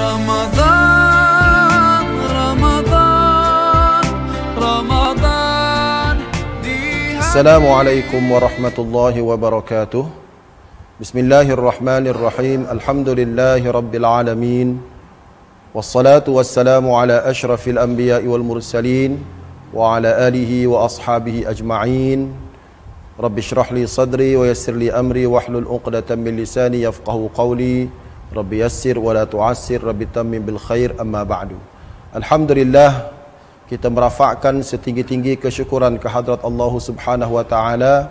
Ramadan, Ramadan, Ramadan. Assalamualaikum warahmatullahi wabarakatuh. Bismillahirrahmanirrahim. Alhamdulillahi rabbil alamin. Wassalatu wassalamu ala ashrafil anbiya'i wal mursalin wa ala alihi wa ashabihi ajma'in. Rabbi shrah li sadri wa yassir li amri wahlul 'uqdatam min lisani yafqahu qawli. Rabbi yassir wa la tu'assir, Rabbi tammim bil khair, amma ba'du. Alhamdulillah, kita merafakkan setinggi-tinggi kesyukuran kehadrat Allah Subhanahu wa taala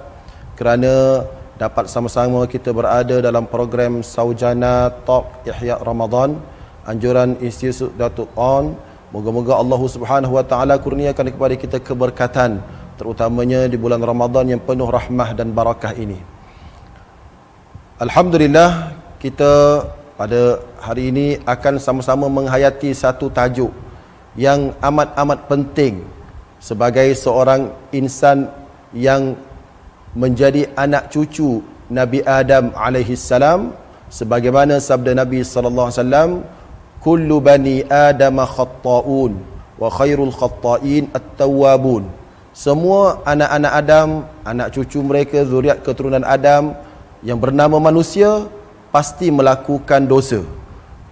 kerana dapat sama-sama kita berada dalam program Saujana Talk Ihya Ramadan, anjuran Institut Datuk On. Moga-moga Allah Subhanahu wa taala kurniakan kepada kita keberkatan, terutamanya di bulan Ramadan yang penuh rahmah dan barakah ini. Alhamdulillah, kita pada hari ini akan sama-sama menghayati satu tajuk yang amat-amat penting sebagai seorang insan yang menjadi anak cucu Nabi Adam alaihi salam, sebagaimana sabda Nabi sallallahu alaihi wasallam, kullu bani Adam khatta'un wa khairul khatta'in at-tawwabun. Semua anak-anak Adam, anak cucu mereka, zuriat keturunan Adam yang bernama manusia, pasti melakukan dosa,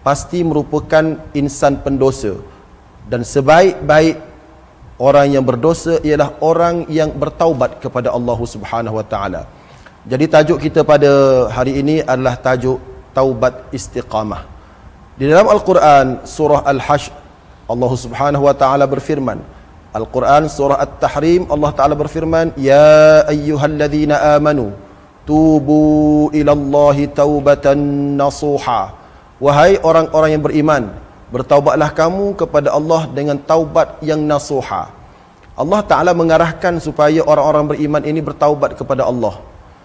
pasti merupakan insan pendosa, dan sebaik-baik orang yang berdosa ialah orang yang bertaubat kepada Allah Subhanahu wa taala. Jadi tajuk kita pada hari ini adalah tajuk taubat istiqamah. Di dalam Al-Quran surah Al-Hashr, Allah Subhanahu wa taala berfirman, Al-Quran surah At-Tahrim, Allah taala berfirman, ya ayyuhalladzina amanu tubu ilallahi taubatan nasuha. Wahai orang-orang yang beriman, bertaubatlah kamu kepada Allah dengan taubat yang nasuha. Allah Ta'ala mengarahkan supaya orang-orang beriman ini bertaubat kepada Allah.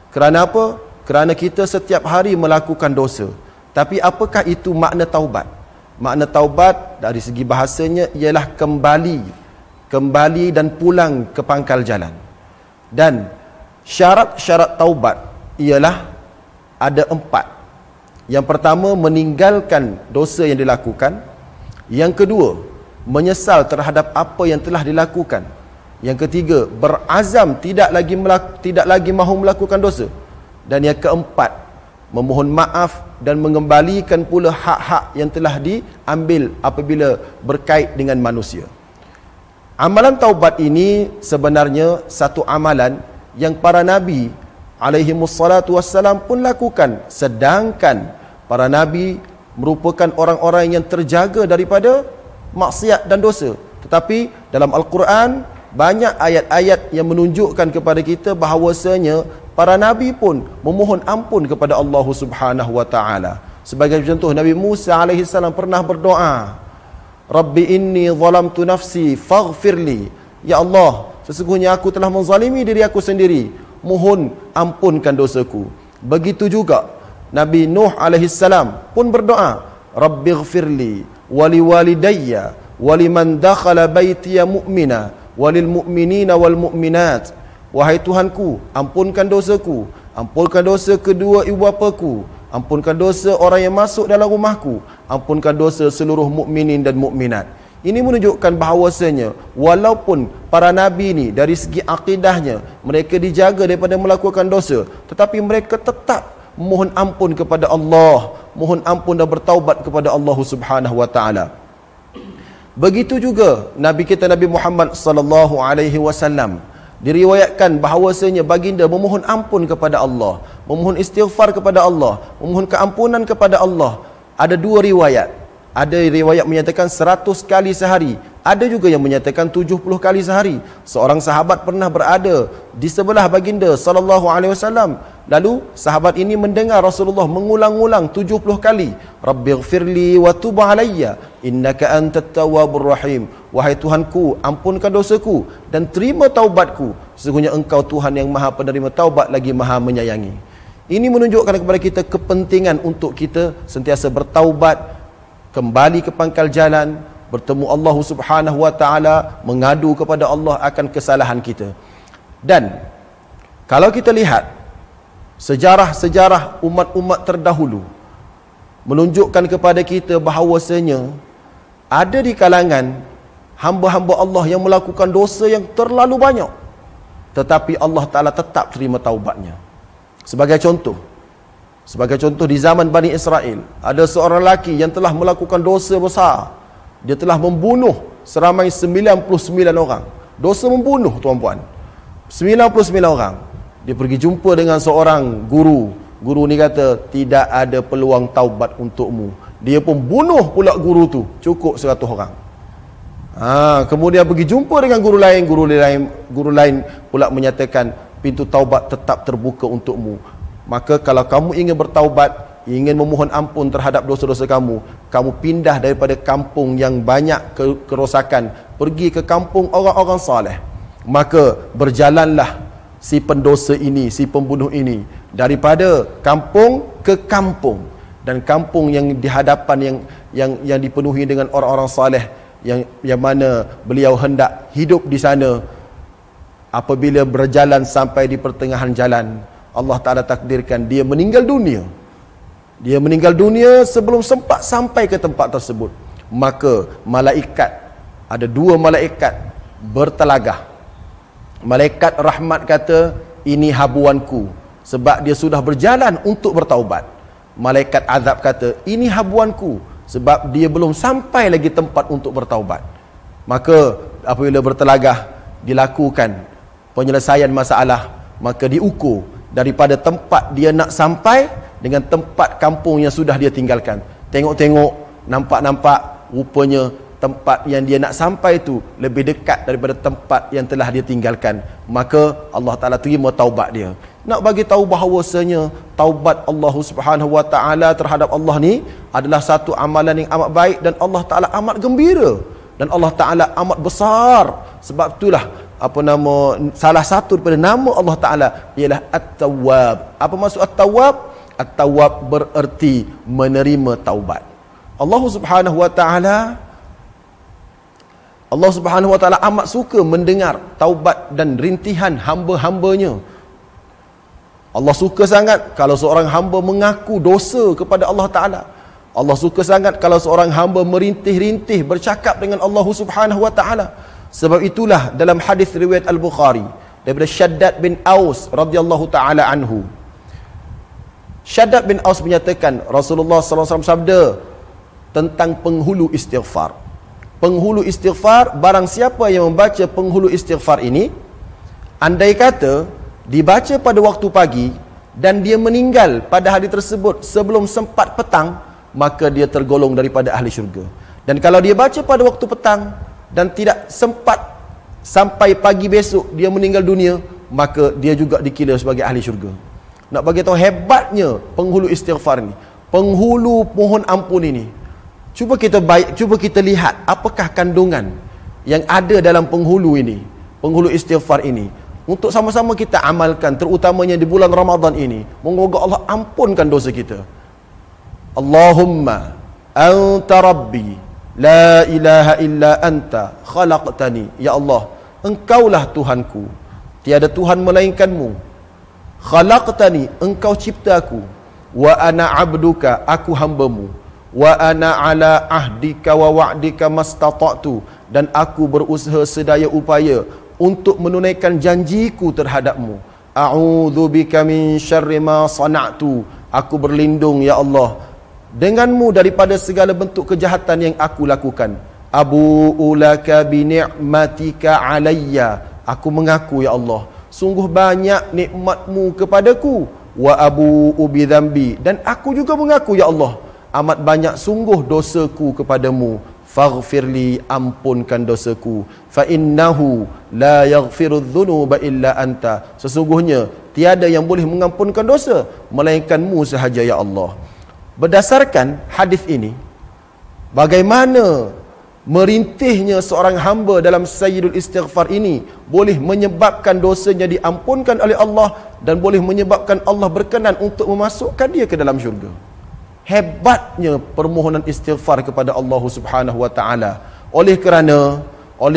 Kerana apa? Kerana kita setiap hari melakukan dosa. Tapi apakah itu makna taubat? Makna taubat dari segi bahasanya ialah kembali dan pulang ke pangkal jalan. Dan syarat-syarat taubat ialah ada 4. Yang pertama, meninggalkan dosa yang dilakukan. Yang kedua, menyesal terhadap apa yang telah dilakukan. Yang ketiga, berazam tidak lagi mahu melakukan dosa. Dan yang keempat, memohon maaf dan mengembalikan pula hak-hak yang telah diambil apabila berkait dengan manusia. Amalan taubat ini sebenarnya satu amalan yang para nabi alaihimussalatu wassalam pun lakukan, sedangkan para nabi merupakan orang-orang yang terjaga daripada maksiat dan dosa. Tetapi dalam Al-Quran banyak ayat-ayat yang menunjukkan kepada kita bahawasanya para nabi pun memohon ampun kepada Allah Subhanahu wa taala. Sebagai contoh, Nabi Musa alaihi salam pernah berdoa, Rabbi inni zalamtu nafsi faghfirli. Ya Allah, sesungguhnya aku telah menzalimi diri aku sendiri, mohon ampunkan dosaku. Begitu juga Nabi Nuh alaihi salam pun berdoa, Rabbighfirli wali walidayya waliman dakhala baitiya mu'mina walil mu'minina wal mu'minat. Wahai Tuhanku, ampunkan dosaku, ampunkan dosa kedua ibu bapaku, ampunkan dosa orang yang masuk dalam rumahku, ampunkan dosa seluruh mukminin dan mukminat. Ini menunjukkan bahawasanya walaupun para nabi ni dari segi akidahnya mereka dijaga daripada melakukan dosa, tetapi mereka tetap mohon ampun kepada Allah, mohon ampun dan bertaubat kepada Allah Subhanahu wa taala. Begitu juga nabi kita Nabi Muhammad sallallahu alaihi wasallam, diriwayatkan bahawasanya baginda memohon ampun kepada Allah, memohon istighfar kepada Allah, memohon keampunan kepada Allah. Ada 2 riwayat. Ada riwayat menyatakan 100 kali sehari, ada juga yang menyatakan 70 kali sehari. Seorang sahabat pernah berada di sebelah baginda sallallahu alaihi wasallam. Lalu sahabat ini mendengar Rasulullah mengulang-ulang 70 kali, Rabbighfirli wa tub alayya innaka antat tawwabur rahim. Wahai Tuhanku, ampunkan dosaku dan terima taubatku, sesungguhnya Engau Tuhan yang Maha penerima taubat lagi Maha menyayangi. Ini menunjukkan kepada kita kepentingan untuk kita sentiasa bertaubat, kembali ke pangkal jalan, bertemu Allah Subhanahu wa taala, mengadu kepada Allah akan kesalahan kita. Dan kalau kita lihat sejarah-sejarah umat-umat terdahulu, menunjukkan kepada kita bahawasanya ada di kalangan hamba-hamba Allah yang melakukan dosa yang terlalu banyak, tetapi Allah Ta'ala tetap terima taubatnya. Sebagai contoh di zaman Bani Israel, ada seorang lelaki yang telah melakukan dosa besar. Dia telah membunuh seramai 99 orang. Dosa membunuh, tuan-puan, 99 orang. Dia pergi jumpa dengan seorang guru. Guru ni kata, tidak ada peluang taubat untukmu. Dia pun bunuh pula guru tu, cukup 100 orang. Kemudian pergi jumpa dengan guru lain pula menyatakan, pintu taubat tetap terbuka untukmu. Maka kalau kamu ingin bertaubat, ingin memohon ampun terhadap dosa-dosa kamu, kamu pindah daripada kampung yang banyak kerosakan, pergi ke kampung orang-orang saleh. Maka berjalanlah si pendosa ini, si pembunuh ini, daripada kampung ke kampung, dan kampung yang di hadapan yang dipenuhi dengan orang-orang saleh, yang mana beliau hendak hidup di sana. Apabila berjalan sampai di pertengahan jalan, Allah Ta'ala takdirkan dia meninggal dunia. Dia meninggal dunia sebelum sempat sampai ke tempat tersebut. Maka ada 2 malaikat bertelagah. Malaikat rahmat kata, ini habuanku, sebab dia sudah berjalan untuk bertaubat. Malaikat azab kata, ini habuanku, sebab dia belum sampai lagi tempat untuk bertaubat. Maka apabila bertelagah, dilakukan penyelesaian masalah, maka diukur daripada tempat dia nak sampai dengan tempat kampung yang sudah dia tinggalkan. Tengok-tengok, nampak rupanya tempat yang dia nak sampai itu lebih dekat daripada tempat yang telah dia tinggalkan. Maka Allah Ta'ala terima taubat dia. Nak bagi tahu bahawasanya taubat Allah Subhanahu Wa Ta'ala terhadap Allah ni adalah satu amalan yang amat baik, dan Allah Ta'ala amat gembira, dan Allah Ta'ala amat besar. Sebab itulah salah satu daripada nama Allah Ta'ala ialah At-Tawwab. Apa maksud At-Tawwab? At-Tawwab bererti menerima taubat. Allah Subhanahu Wa Ta'ala amat suka mendengar taubat dan rintihan hamba-hambanya. Allah suka sangat kalau seorang hamba mengaku dosa kepada Allah Ta'ala. Allah suka sangat kalau seorang hamba merintih-rintih bercakap dengan Allah Subhanahu Wa Ta'ala. Sebab itulah dalam hadis riwayat Al-Bukhari daripada Shaddad bin Aus radhiyallahu ta'ala anhu, Shaddad bin Aus menyatakan Rasulullah SAW sabda tentang penghulu istighfar. Penghulu istighfar, barang siapa yang membaca penghulu istighfar ini, andai kata dibaca pada waktu pagi dan dia meninggal pada hari tersebut sebelum sempat petang, maka dia tergolong daripada ahli syurga. Dan kalau dia baca pada waktu petang dan tidak sempat sampai pagi besok dia meninggal dunia, maka dia juga dikira sebagai ahli syurga. Nak bagi tahu hebatnya penghulu istighfar ni, penghulu mohon ampun ini. Cuba kita lihat apakah kandungan yang ada dalam penghulu ini, penghulu istighfar ini, untuk sama-sama kita amalkan, terutamanya di bulan Ramadan ini. Moga Allah ampunkan dosa kita. Allahumma anta rabbi la ilaha illa anta khalaqtani. Ya Allah, engkaulah Tuhanku, tiada Tuhan melainkanmu. Khalaqtani, engkau cipta aku. Wa ana abduka, aku hambamu. Wa ana ala ahdika wa wa'dika mastata'tu, dan aku berusaha sedaya upaya untuk menunaikan janjiku terhadapmu. A'udzu bika min syarri ma sana'tu, aku berlindung ya Allah denganmu daripada segala bentuk kejahatan yang aku lakukan. Abu'u laka bi ni'matika alayya, aku mengaku ya Allah, sungguh banyak nikmatmu kepadaku. Wa abu'u bi dzambi, dan aku juga mengaku ya Allah, amat banyak sungguh dosaku kepadamu. Faghfirli, ampunkan dosaku. Fa innahu la yaghfiru dzunuba illa anta, sesungguhnya tiada yang boleh mengampunkan dosa melainkanmu sahaja ya Allah. Berdasarkan hadis ini, bagaimana merintihnya seorang hamba dalam sayyidul istighfar ini boleh menyebabkan dosanya diampunkan oleh Allah, dan boleh menyebabkan Allah berkenan untuk memasukkan dia ke dalam syurga. Hebatnya permohonan istighfar kepada Allah Subhanahu Wa Ta'ala. Oleh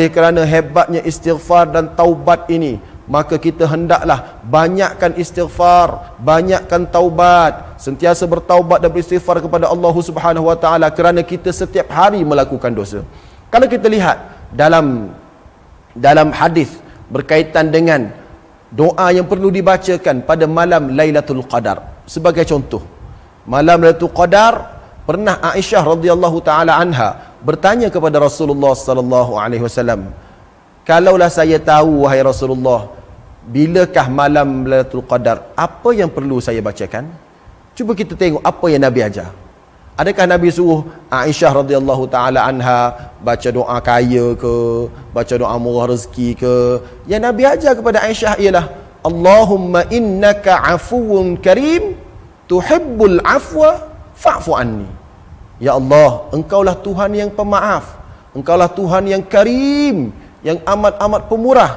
kerana hebatnya istighfar dan taubat ini, maka kita hendaklah banyakkan istighfar, banyakkan taubat, sentiasa bertaubat dan beristighfar kepada Allah Subhanahu wa taala, kerana kita setiap hari melakukan dosa. Kalau kita lihat dalam hadis berkaitan dengan doa yang perlu dibacakan pada malam Lailatul Qadar, sebagai contoh, malam Lailatul Qadar, pernah Aisyah radhiyallahu taala anha bertanya kepada Rasulullah sallallahu alaihi wasallam, "Kalaulah saya tahu wahai Rasulullah, bilakah malam Lailatul Qadar, apa yang perlu saya bacakan?" Cuba kita tengok apa yang Nabi ajar. Adakah Nabi suruh Aisyah radhiyallahu taala anha baca doa kaya ke, baca doa murah rezeki ke? Yang Nabi ajar kepada Aisyah ialah, Allahumma innaka afuwun karim tuhibbul afwa fa'fu anni. Ya Allah, engkaulah Tuhan yang pemaaf, engkaulah Tuhan yang karim, yang amat-amat pemurah.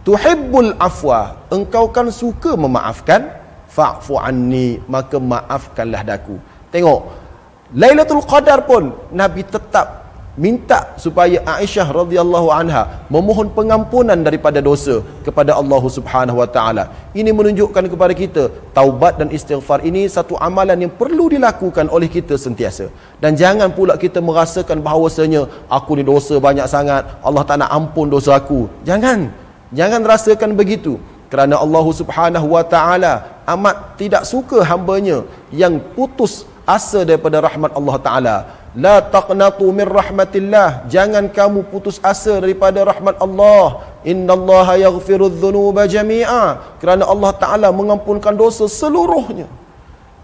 Tuhibbul afwa, engkau kan suka memaafkan, fa'fu anni, maka maafkanlah daku. Tengok, Lailatul Qadar pun Nabi tetap minta supaya Aisyah radhiyallahu anha memohon pengampunan daripada dosa kepada Allah Subhanahu wa taala. Ini menunjukkan kepada kita taubat dan istighfar ini satu amalan yang perlu dilakukan oleh kita sentiasa. Dan jangan pula kita merasakan bahawasanya aku ni dosa banyak sangat, Allah tak nak ampun dosa aku. Jangan rasakan begitu. Kerana Allah Subhanahu wa taala amat tidak suka hamba-Nya yang putus asa daripada rahmat Allah taala. La taqnatu min rahmatillah, jangan kamu putus asa daripada rahmat Allah. Innallaha yaghfirudz dzunuba jami'a, kerana Allah taala mengampunkan dosa seluruhnya.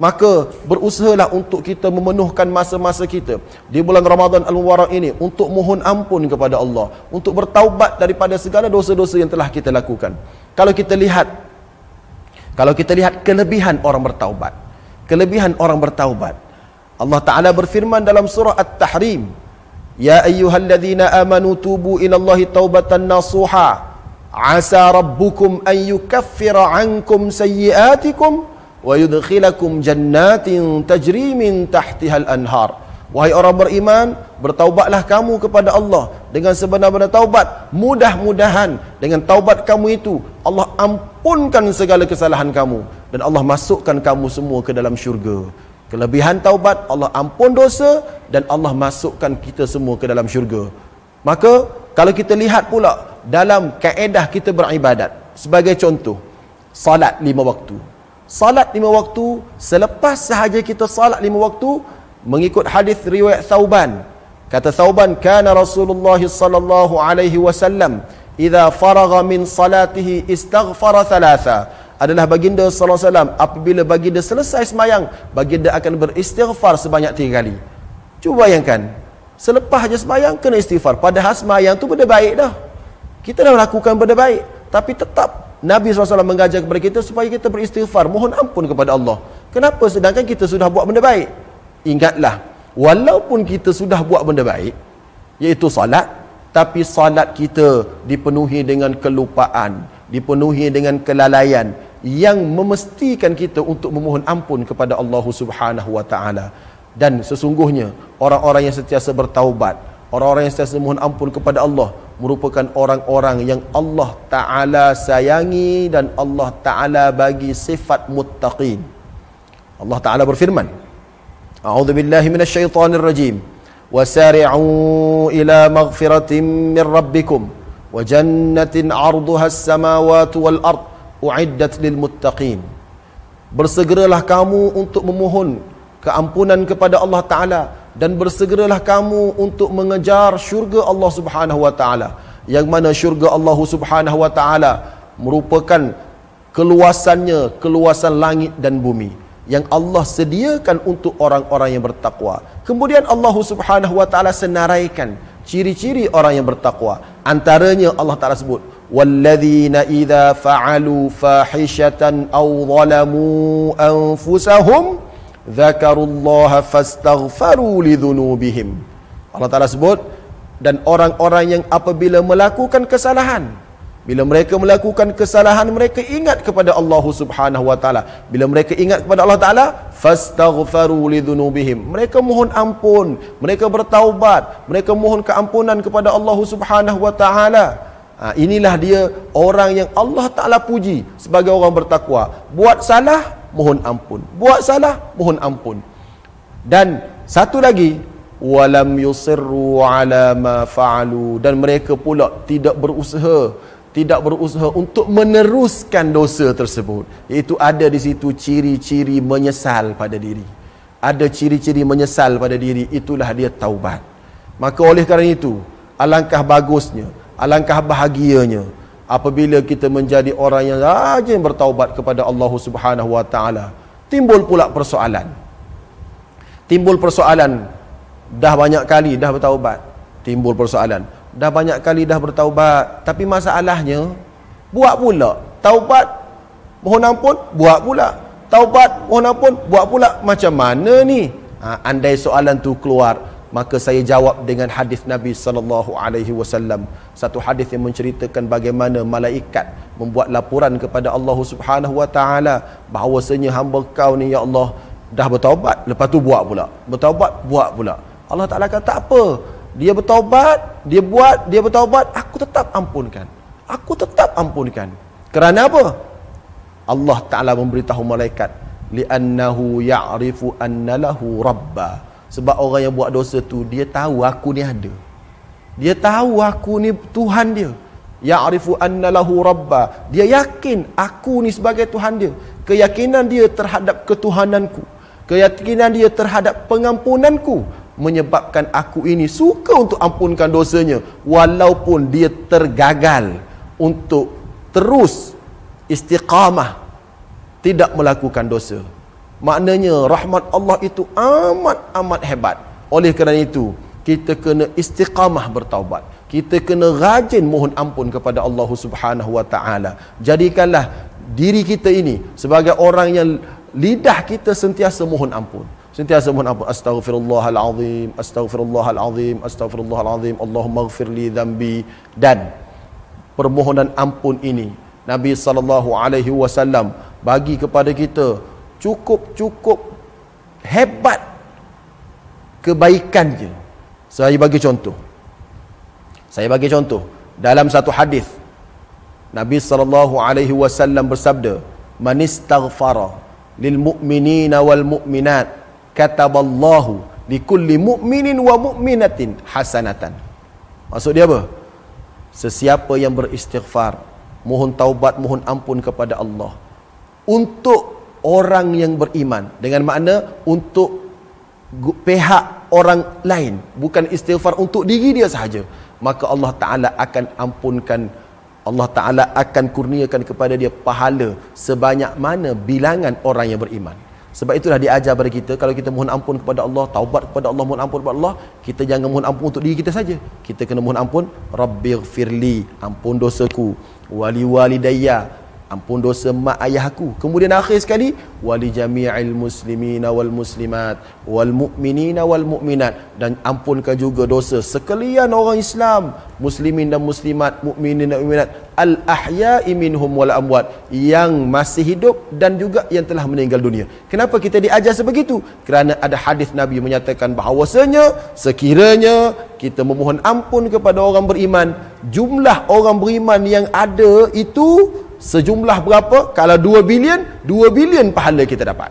Maka berusahalah untuk kita memenuhkan masa-masa kita di bulan Ramadan Al-Mubarak ini untuk mohon ampun kepada Allah, untuk bertaubat daripada segala dosa-dosa yang telah kita lakukan. Kalau kita lihat kelebihan orang bertaubat, Allah Ta'ala berfirman dalam surah At-Tahrim, Ya ayyuhalladzina amanu tubu ilallahi taubatan nasuha, asa rabbukum an yukaffira ankum sayyiatikum wa yudkhilakum jannatin tajri min tahtihal anhar. Wahai orang beriman, bertaubatlah kamu kepada Allah dengan sebenar-benar taubat. Mudah-mudahan dengan taubat kamu itu Allah ampunkan segala kesalahan kamu dan Allah masukkan kamu semua ke dalam syurga. Kelebihan taubat, Allah ampun dosa dan Allah masukkan kita semua ke dalam syurga. Maka kalau kita lihat pula dalam kaedah kita beribadat, sebagai contoh, salat 5 waktu. Salat 5 waktu, selepas sahaja kita salat 5 waktu, mengikut hadis riwayat Thauban, kata Thauban, kana Rasulullah sallallahu alaihi wasallam idza faragha min salatihi istaghfara thalatha. Adalah baginda sallallahu alaihi wasallam apabila baginda selesai sembahyang, baginda akan beristighfar sebanyak 3 kali. Cuba bayangkan, selepas saja sembahyang kena istighfar, padahal sembahyang tu benda baik dah. Kita dah lakukan benda baik, tapi tetap Nabi SAW mengajar kepada kita supaya kita beristighfar, mohon ampun kepada Allah. Kenapa? Sedangkan kita sudah buat benda baik. Ingatlah, walaupun kita sudah buat benda baik, iaitu salat, tapi salat kita dipenuhi dengan kelupaan, dipenuhi dengan kelalaian yang memestikan kita untuk memohon ampun kepada Allah Subhanahu wa taala. Dan sesungguhnya orang-orang yang sentiasa bertaubat, orang-orang yang sentiasa mohon ampun kepada Allah merupakan orang-orang yang Allah taala sayangi dan Allah taala bagi sifat muttaqin. Allah taala berfirman, A'udzu billahi minasyaitonir rajim. Wasari'u ila maghfiratin min rabbikum wa jannatin 'arduha as-samawati wal ard u'iddat lil muttaqin. Bersegeralah kamu untuk memohon keampunan kepada Allah taala dan bersegeralah kamu untuk mengejar syurga Allah Subhanahu wa taala, yang mana syurga Allah Subhanahu wa taala merupakan keluasannya keluasan langit dan bumi yang Allah sediakan untuk orang-orang yang bertakwa. Kemudian Allah Subhanahu wa taala senaraikan ciri-ciri orang yang bertakwa. Antaranya Allah Taala sebut, walladzina idza fa'alu fahishatan aw zalamu anfusahum dzakarullaha fastaghfaru lidzunubihim. Allah Taala sebut, dan orang-orang yang apabila melakukan kesalahan, bila mereka melakukan kesalahan, mereka ingat kepada Allah Subhanahu wa taala. Bila mereka ingat kepada Allah taala, fastaghfaru lidzunubihim. Mereka mohon ampun, mereka bertaubat, mereka mohon keampunan kepada Allah Subhanahu wa taala. Inilah dia orang yang Allah Ta'ala puji sebagai orang bertakwa. Buat salah, mohon ampun. Buat salah, mohon ampun. Dan satu lagi, walam yusirru ala ma fa'alu, dan mereka pula tidak berusaha untuk meneruskan dosa tersebut. Iaitu ada di situ ciri-ciri menyesal pada diri. Ada ciri-ciri menyesal pada diri, itulah dia taubat. Maka oleh kerana itu, alangkah bagusnya, alangkah bahagianya apabila kita menjadi orang yang rajin bertaubat kepada Allah Subhanahu wa taala. Timbul pula persoalan. Dah banyak kali dah bertaubat. Timbul persoalan. Dah banyak kali dah bertaubat, tapi masalahnya buat pula taubat mohon ampun, buat pula taubat mohon ampun, buat pula. Macam mana ni? Andai soalan tu keluar, maka saya jawab dengan hadis Nabi sallallahu alaihi wasallam. Satu hadis yang menceritakan bagaimana malaikat membuat laporan kepada Allah Subhanahu wa taala bahawasanya hamba kau ni ya Allah dah bertaubat, lepas tu buat pula. Bertaubat, buat pula. Allah Taala kata tak apa. Dia bertaubat, dia buat, dia bertaubat, aku tetap ampunkan. Aku tetap ampunkan. Kerana apa? Allah Taala memberitahu malaikat, li'annahu ya'rifu anna lahu rabba. Sebab orang yang buat dosa tu, dia tahu aku ni ada. Dia tahu aku ni Tuhan dia. Ya'rifu anna lahu rabba. Dia yakin aku ni sebagai Tuhan dia. Keyakinan dia terhadap ketuhananku, keyakinan dia terhadap pengampunanku menyebabkan aku ini suka untuk ampunkan dosanya, walaupun dia tergagal untuk terus istiqamah tidak melakukan dosa. Maknanya rahmat Allah itu amat hebat. Oleh kerana itu, kita kena istiqamah bertaubat. Kita kena rajin mohon ampun kepada Allah Subhanahu wa taala. Jadikanlah diri kita ini sebagai orang yang lidah kita sentiasa mohon ampun. Sentiasa mohon ampun. Astaghfirullahalazim, astaghfirullahalazim, astaghfirullahalazim, Allahumma ighfirli dhanbi. Dan permohonan ampun ini Nabi sallallahu alaihi wasallam bagi kepada kita cukup hebat kebaikannya. Saya bagi contoh. Dalam satu hadis Nabi sallallahu alaihi wasallam bersabda, "Man istaghfara lil mu'minina wal mu'minat kataballahu likulli mu'minin wa mu'minatin hasanatan." Maksud dia apa? Sesiapa yang beristighfar, mohon taubat, mohon ampun kepada Allah untuk orang yang beriman, dengan makna untuk pihak orang lain, bukan istighfar untuk diri dia sahaja, maka Allah Ta'ala akan ampunkan, Allah Ta'ala akan kurniakan kepada dia pahala sebanyak mana bilangan orang yang beriman. Sebab itulah diajar pada kita, kalau kita mohon ampun kepada Allah, taubat kepada Allah, mohon ampun kepada Allah, kita jangan mohon ampun untuk diri kita saja. Kita kena mohon ampun, Rabbighfirli, ampun dosaku, wali walidayya, ampun dosa mak ayahku. Kemudian akhir sekali, wali jami'il muslimina wal muslimat wal mu'minina wal mu'minat, dan ampunkan juga dosa sekalian orang Islam, muslimin dan muslimat, mukminin dan mukminat, al ahya'i minhum wal amwat, yang masih hidup dan juga yang telah meninggal dunia. Kenapa kita diajar sebegitu? Kerana ada hadis Nabi menyatakan bahawasanya sekiranya kita memohon ampun kepada orang beriman, jumlah orang beriman yang ada itu sejumlah berapa? Kalau 2 bilion pahala kita dapat.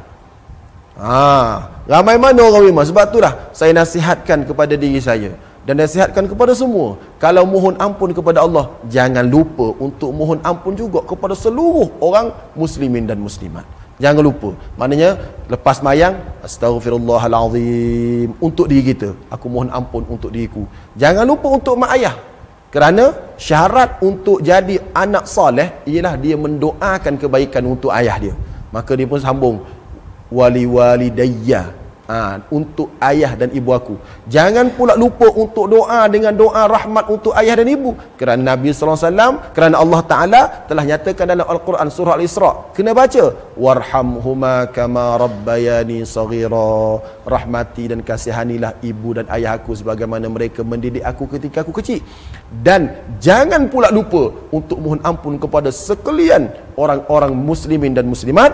Ramai mana orang beriman? Sebab itulah saya nasihatkan kepada diri saya dan nasihatkan kepada semua, kalau mohon ampun kepada Allah, jangan lupa untuk mohon ampun juga kepada seluruh orang muslimin dan muslimat. Jangan lupa. Maknanya lepas mayang, astaghfirullahalazim untuk diri kita, aku mohon ampun untuk diriku. Jangan lupa untuk mak ayah. Kerana syarat untuk jadi anak soleh ialah dia mendoakan kebaikan untuk ayah dia. Maka dia pun sambung, wali walidayya, untuk ayah dan ibu aku. Jangan pula lupa untuk doa dengan doa rahmat untuk ayah dan ibu. Kerana Nabi SAW, kerana Allah Ta'ala telah nyatakan dalam Al-Quran surah Al-Isra, kena baca, warhamhuma kama rabbayani saghira, rahmati dan kasihanilah ibu dan ayah aku sebagaimana mereka mendidik aku ketika aku kecil. Dan jangan pula lupa untuk mohon ampun kepada sekalian orang-orang muslimin dan muslimat.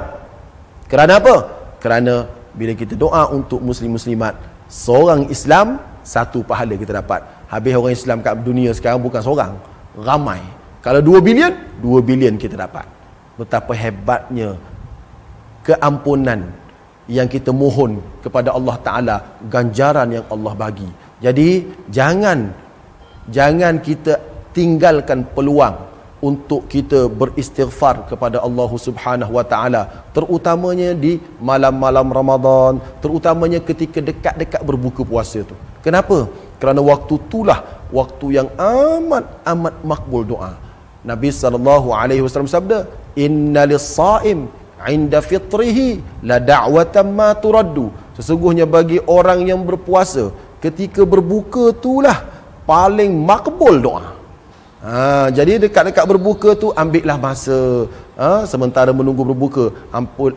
Kerana apa? Kerana bila kita doa untuk muslim-muslimat, seorang Islam, satu pahala kita dapat. Habis orang Islam kat dunia sekarang bukan seorang, ramai. Kalau 2 bilion, 2 bilion kita dapat. Betapa hebatnya keampunan yang kita mohon kepada Allah Ta'ala, ganjaran yang Allah bagi. Jadi jangan kita tinggalkan peluang untuk kita beristighfar kepada Allah Subhanahu Wa Ta'ala, terutamanya di malam-malam Ramadan, terutamanya ketika dekat-dekat berbuka puasa tu. Kenapa? Kerana waktu itulah waktu yang amat makbul doa. Nabi SAW sabda, "Inna lis-sha'im 'inda fitrihi la da'watan ma turaddu." Sesungguhnya bagi orang yang berpuasa, ketika berbuka itulah paling makbul doa. Jadi dekat-dekat berbuka tu ambillah masa, sementara menunggu berbuka,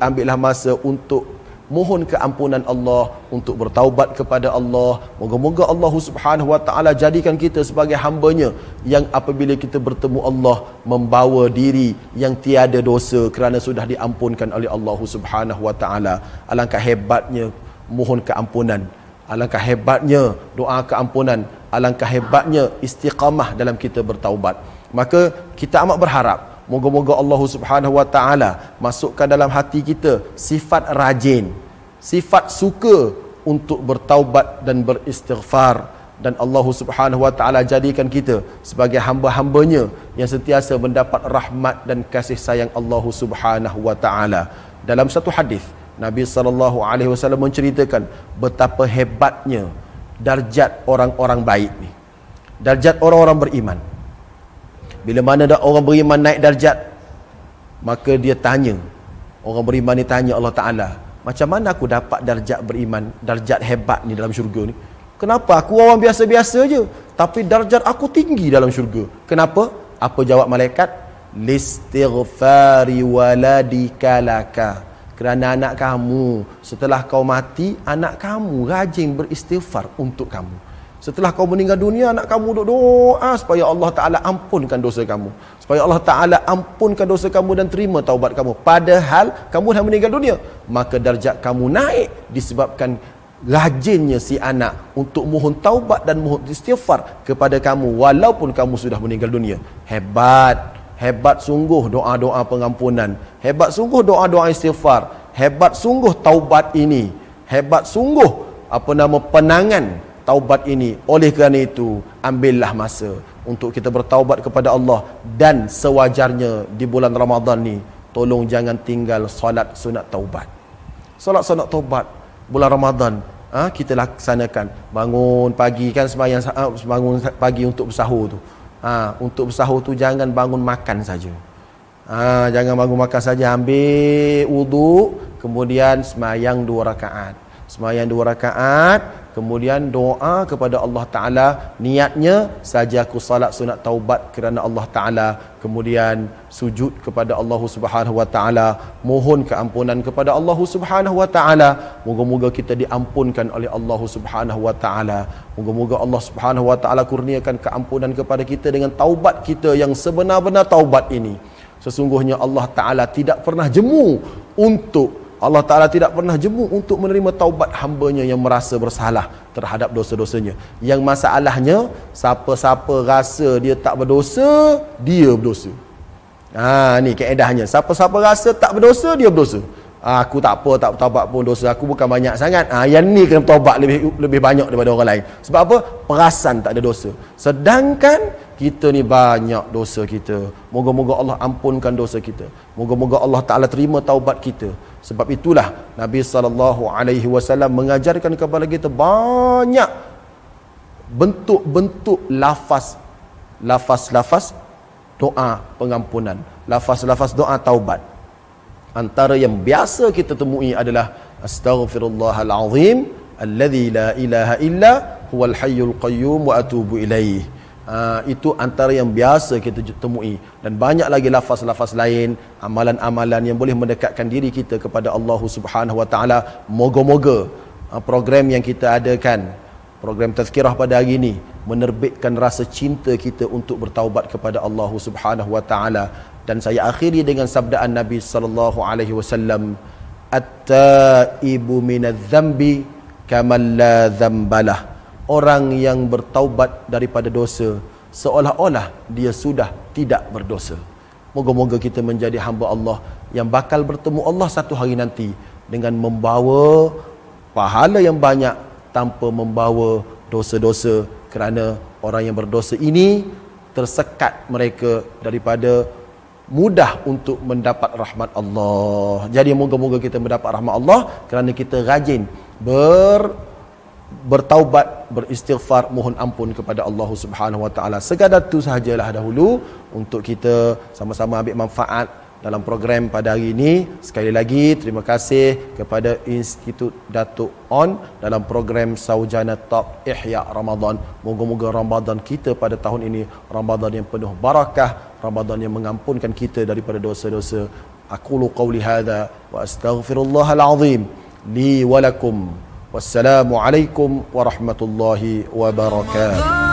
ambillah masa untuk mohon keampunan Allah, untuk bertaubat kepada Allah. Moga-moga Allah Subhanahu Wa Ta'ala jadikan kita sebagai hamba-Nya yang apabila kita bertemu Allah membawa diri yang tiada dosa kerana sudah diampunkan oleh Allah Subhanahu Wa Ta'ala. Alangkah hebatnya mohon keampunan, alangkah hebatnya doa keampunan, alangkah hebatnya istiqamah dalam kita bertaubat. Maka kita amat berharap moga-moga Allah Subhanahu Wa Ta'ala masukkan dalam hati kita sifat rajin, sifat suka untuk bertaubat dan beristighfar, dan Allah Subhanahu Wa Ta'ala jadikan kita sebagai hamba-hamba-Nya yang sentiasa mendapat rahmat dan kasih sayang Allah Subhanahu Wa Ta'ala. Dalam satu hadis Nabi SAW menceritakan betapa hebatnya darjat orang-orang baik ni, darjat orang-orang beriman. Bila mana dah orang beriman naik darjat, maka dia tanya, orang beriman ni tanya Allah Ta'ala, macam mana aku dapat darjat beriman, darjat hebat ni dalam syurga ni? Kenapa aku orang biasa-biasa je tapi darjat aku tinggi dalam syurga? Kenapa? Apa jawab malaikat? Listighfari waladika laka. Kerana anak kamu, setelah kau mati, anak kamu rajin beristighfar untuk kamu. Setelah kau meninggal dunia, anak kamu duk doa supaya Allah Ta'ala ampunkan dosa kamu, supaya Allah Ta'ala ampunkan dosa kamu dan terima taubat kamu. Padahal kamu dah meninggal dunia. Maka darjat kamu naik disebabkan rajinnya si anak untuk mohon taubat dan mohon istighfar kepada kamu walaupun kamu sudah meninggal dunia. Hebat sungguh doa-doa pengampunan, hebat sungguh doa-doa istighfar, hebat sungguh taubat ini, hebat sungguh penangan taubat ini. Oleh kerana itu, ambillah masa untuk kita bertaubat kepada Allah, dan sewajarnya di bulan Ramadan ni tolong jangan tinggal solat sunat taubat. Solat sunat taubat bulan Ramadan kita laksanakan. Bangun pagi kan, bangun pagi untuk bersahur tu. Untuk bersahur tu jangan bangun makan saja. Jangan bangun makan saja, ambil wudu, kemudian semayang 2 rakaat. Semayang 2 rakaat, kemudian doa kepada Allah Ta'ala, niatnya saja aku salat sunat taubat kerana Allah Ta'ala, kemudian sujud kepada Allah Subhanahu Wa Ta'ala, mohon keampunan kepada Allah Subhanahu Wa Ta'ala. Moga-moga kita diampunkan oleh Allah Subhanahu Wa Ta'ala. Moga-moga Allah Subhanahu Wa Ta'ala kurniakan keampunan kepada kita dengan taubat kita yang sebenar-benar taubat ini. Sesungguhnya Allah Ta'ala tidak pernah jemu untuk menerima taubat hamba-Nya yang merasa bersalah terhadap dosa-dosanya. Yang masalahnya, siapa-siapa rasa dia tak berdosa, dia berdosa. Ni kaedahnya. Siapa-siapa rasa tak berdosa, dia berdosa. Aku tak apa, tak taubat pun, dosa aku bukan banyak sangat. Yang ni kena taubat lebih banyak daripada orang lain. Sebab apa? Perasan tak ada dosa. Sedangkan kita ni banyak dosa kita. Moga-moga Allah ampunkan dosa kita. Moga-moga Allah Ta'ala terima taubat kita. Sebab itulah Nabi SAW mengajarkan kepada kita banyak bentuk-bentuk lafaz doa pengampunan, lafaz doa taubat. Antara yang biasa kita temui adalah astaghfirullahalazim alladzi la ilaha illa huwal hayyul qayyum wa atubu ilaih. Itu antara yang biasa kita temui, dan banyak lagi lafaz-lafaz lain, amalan-amalan yang boleh mendekatkan diri kita kepada Allah Subhanahu Wa Ta'ala. Moga-moga program yang kita adakan, program tazkirah pada hari ini, menerbitkan rasa cinta kita untuk bertaubat kepada Allah Subhanahu Wa Ta'ala. Dan saya akhiri dengan sabdaan Nabi sallallahu alaihi wasallam, at-taibu minadz-dzambi kaman la dzambalah. Orang yang bertaubat daripada dosa seolah-olah dia sudah tidak berdosa. Moga-moga kita menjadi hamba Allah yang bakal bertemu Allah satu hari nanti dengan membawa pahala yang banyak tanpa membawa dosa-dosa, kerana orang yang berdosa ini tersekat mereka daripada mudah untuk mendapat rahmat Allah. Jadi moga-moga kita mendapat rahmat Allah kerana kita rajin bertaubat, beristighfar, mohon ampun kepada Allah Subhanahu Wa Taala. Sekadar itu sahajalah dahulu untuk kita sama-sama ambil manfaat dalam program pada hari ini. Sekali lagi terima kasih kepada Institut Datuk On dalam program Saujana Top Ihya Ramadan. Moga-moga Ramadan kita pada tahun ini Ramadan yang penuh barakah, Ramadan yang mengampunkan kita daripada dosa-dosa. Aqulu qawli hadza wa astaghfirullahal azim li wa lakum. Wassalamualaikum warahmatullahi wabarakatuh.